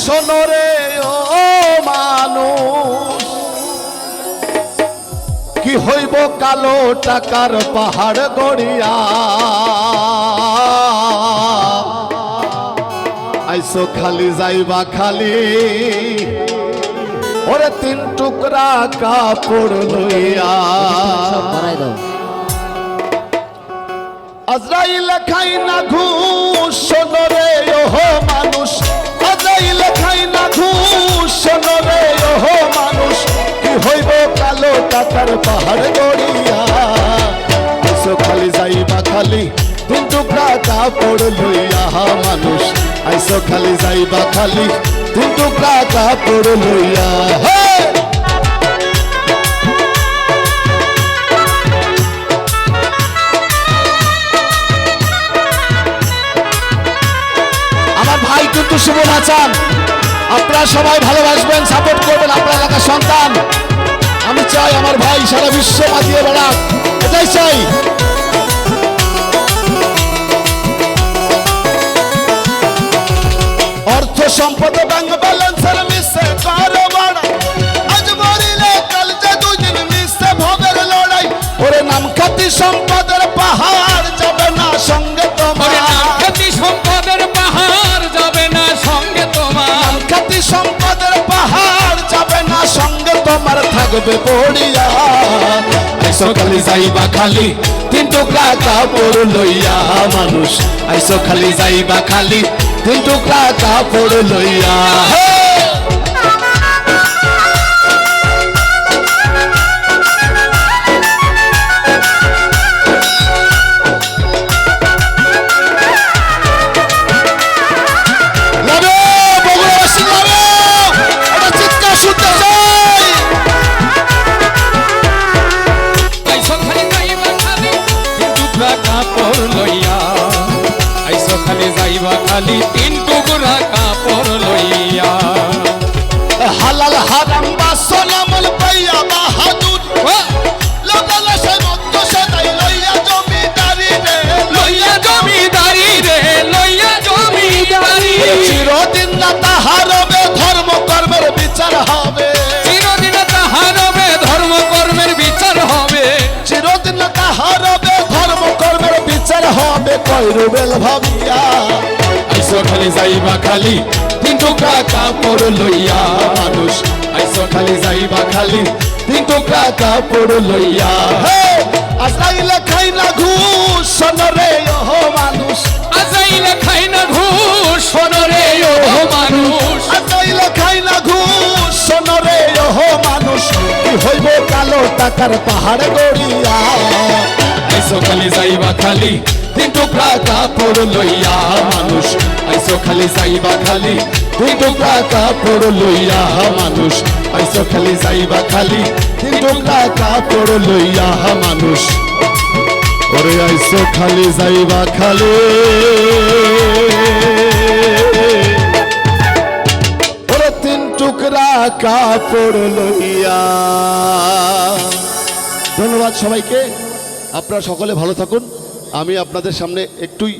শোনো রে ও মানুষ, কি হইব কালো টাকার পাহাড় গড়িয়া, আইসো খালি যাইবা খালি ওরে তিন টুকরা কাপড় লইয়া। আজরাইল খাই না ঘুষ শোনো রে ও মানুষ, আজরাইল খাই না ঘুষ শোনো রে ও মানুষ, কি হইব কালো টাকার পাহাড় গড়িয়া, আইসো খালি যাইবা খালি তিন টুকরা কাপড় লইয়া মানুষ, আইসো খালি যাইবা খালি তিন টুকরা কাপড় লইয়া। আমার ভাই কিন্তু শুভ নাচান, আপনারা সবাই ভালোবাসবেন, সাপোর্ট করবেন, আপনার এলাকার সন্তান। আমি চাই আমার ভাই সারা বিশ্ব মাতিয়ে বেড়াক, এটাই চাই। অর্থ সম্পদ ব্যাংক ব্যালেন্সের মিশে কারো বাড়া, আজ মরিলে কাল যে দুদিন মিশে ভবের লড়াই, ওরে নাম খ্যাতি সম্পদের পাহাড় যাবে না সঙ্গে তোমার, খ্যাতি সম্পদের পাহাড় যাবে না সঙ্গে তোমার, খ্যাতি সম্পদের পাহাড় যাবে না সঙ্গে তোমার, থাকবে পড়িয়া আইসো খালি যাইবা খালি তিন টুকরা কাপড় লইয়া মানুষ, আইসো খালি যাইবা খালি তিন টুকরা কাপড় লইয়া। খালি তিন টুকরা কাপড় লইয়া, হালাল হারাম বা সোনামল পাইয়া বাহাদুর, লোকালে সে মত সেটাই লইয়া জমিদারি রে, লইয়া জমিদারি রে, লইয়া জমিদারি, চিরদিন না তাহার হবে ধর্ম কর্মের বিচার হবে, চিরদিন তাহার হবে ধর্ম কর্মের বিচার হবে, চিরদিন না তাহার হবে ধর্ম কর্মের বিচার হবে, কইরুবেল ভাবিয়া আইসো খালি যাইবা খালি তিন টুকরা কাপড় লইয়া মানুষ, আইসো খালি যাইবা খালি তিন টুকরা কাপড় লইয়া। আজরাইল খাই না ঘুষ শোনো রে ও মানুষ, আজরাইল খাই না ঘুষ শোনো রে ও মানুষ, আজরাইল খাই না ঘুষ শোনো রে ও মানুষ, কি হইব কালো টাকার পাহাড় গড়িয়া, আইসো খালি যাইবা খালি তিন টুকরা কাপড় লইয়া মানুষ, আইসো খালি যাইবা খালি তিন টুকরা কাপড় লইয়া মানুষ, আইসো খালি যাইবা খালি তিন টুকরা কাপড় লইয়া মানুষ, ওরে আইসো খালি যাইবা খালি ওরে তিন টুকরা কাপড় লইয়া। ধন্যবাদ সবাইকে, আপনারা সকলে ভালো থাকুন। আমি আপনাদের সামনে একটুই